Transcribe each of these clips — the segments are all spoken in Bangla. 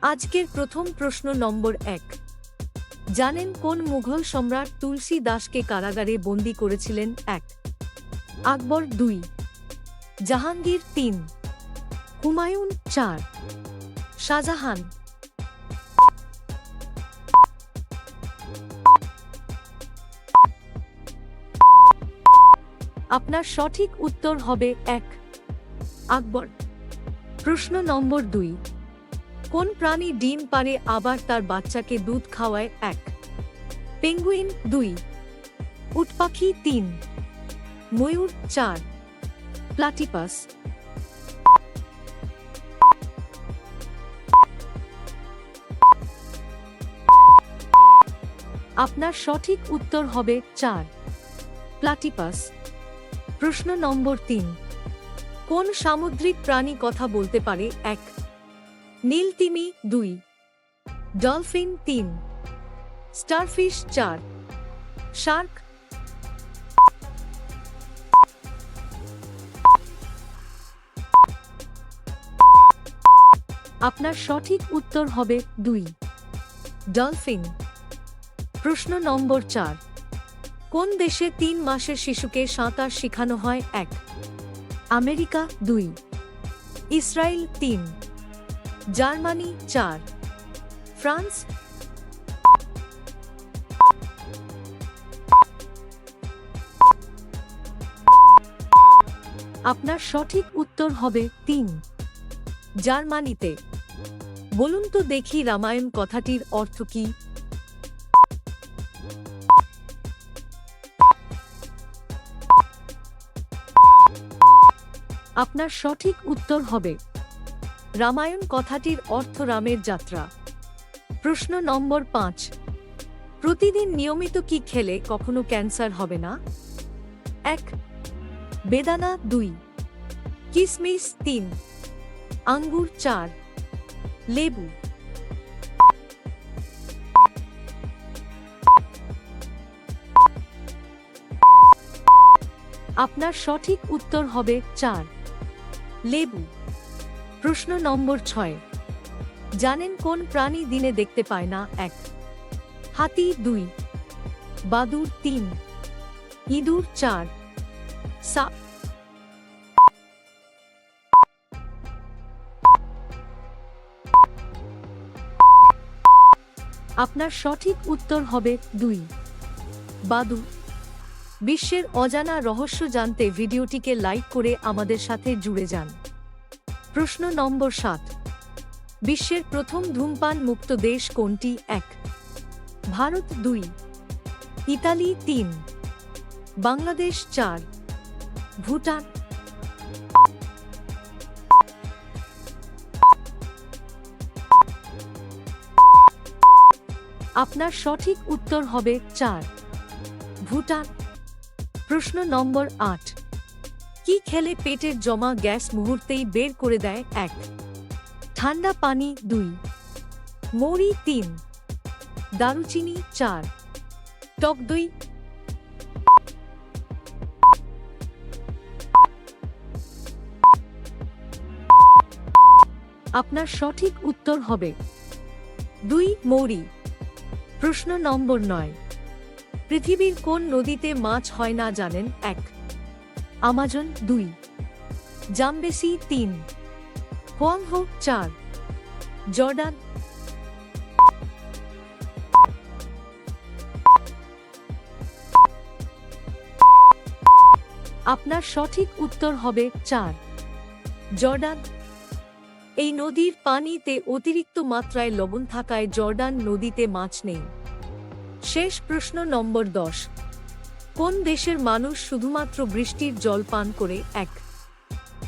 আজকের প্রথম প্রশ্ন নম্বর 1। জানেন কোন মুঘল সম্রাট তুলসী দাসকে কারাগারে বন্দী করেছিলেন? 1 আকবর, 2 জাহাঙ্গীর, 3 হুমায়ুন, 4 শাহজাহান। আপনার সঠিক উত্তর হবে 1 আকবর। প্রশ্ন নম্বর 2। কোন প্রাণী ডিম পাড়ে আবার তার বাচ্চাকে দুধ খাওয়ায়? 1 পেঙ্গুইন, 2 উটপাখি, 3 ময়ূর, 4 প্লাটিপাস। আপনার সঠিক উত্তর হবে 4 প্লাটিপাস। প্রশ্ন নম্বর 3। কোন সামুদ্রিক প্রাণী কথা বলতে পারে? 1 নীল তিমি, 2 ডলফিন, 3 স্টারফিশ, 4 শার্ক। আপনার সঠিক উত্তর হবে 2 ডলফিন। প্রশ্ন নম্বর 4। কোন দেশে 3 মাসের শিশুকে সাঁতার শেখানো হয়? 1 আমেরিকা, 2 ইসরায়েল, 3 জার্মানি, 4 ফ্রান্স। আপনার সঠিক উত্তর হবে 3 জার্মানিতে। বলুন তো দেখি রামায়ণ কথাটির অর্থ কি? আপনার সঠিক উত্তর হবে রামায়ণ কথাটির অর্থ রামের যাত্রা। প্রশ্ন নম্বর 5। প্রতিদিন নিয়মিত কি খেলে কখনো ক্যান্সার হবে না? 1 বেদানা, 2 কিশমিশ, 3 আঙ্গুর, 4 লেবু। আপনার সঠিক উত্তর হবে 4 লেবু। প্রশ্ন নম্বর 6। জানেন কোন প্রাণী দিনে দেখতে পায় না? 1 হাতি, 2 বাদুড়, 3 ইঁদুর, 4 সাপ। আপনার সঠিক উত্তর হবে 2 বাদুড়। বিশ্বের অজানা রহস্য জানতে ভিডিওটিকে লাইক করে আমাদের সাথে জুড়ে যান। প্রশ্ন নম্বর 7। বিশ্বের প্রথম ধূমপান মুক্ত দেশ কোনটি? 1 ভারত, 2 ইতালি, 3 বাংলাদেশ, 4 ভুটান। আপনার সঠিক উত্তর হবে 4 ভুটান। প্রশ্ন নম্বর 8। কি খেলে পেটের জমা গ্যাস মুহূর্তেই বের করে দেয়? 1 ঠান্ডা পানি, 2 মৌরি, 3 দারুচিনি, 4 টক দই। আপনার সঠিক উত্তর হবে 2 মৌরি। প্রশ্ন নম্বর 9। পৃথিবীর কোন নদীতে মাছ হয় না জানেন? 1 আমাজন, 2 জামবেসি, 3 হোয়াংহো, 4 জর্ডান। আপনার সঠিক উত্তর হবে 4 জর্ডান। এই নদীর পানিতে অতিরিক্ত মাত্রায় লবণ থাকায় জর্ডান নদীতে মাছ নেই। শেষ প্রশ্ন নম্বর 10। কোন দেশের মানুষ শুধুমাত্র বৃষ্টির জল পান করে? 1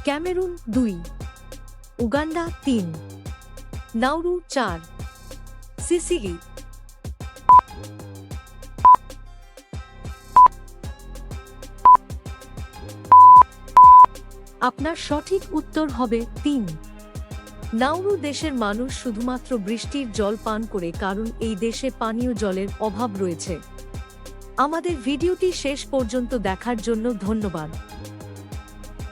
ক্যামেরুন, 2 উগান্ডা, 3 নাউরু, 4 সিসিলি। আপনার সঠিক উত্তর হবে 3 নাউরু দেশের মানুষ শুধুমাত্র বৃষ্টির জল পান করে, কারণ এই দেশে পানীয় জলের অভাব রয়েছে। আমাদের ভিডিওটি শেষ পর্যন্ত দেখার জন্য ধন্যবাদ।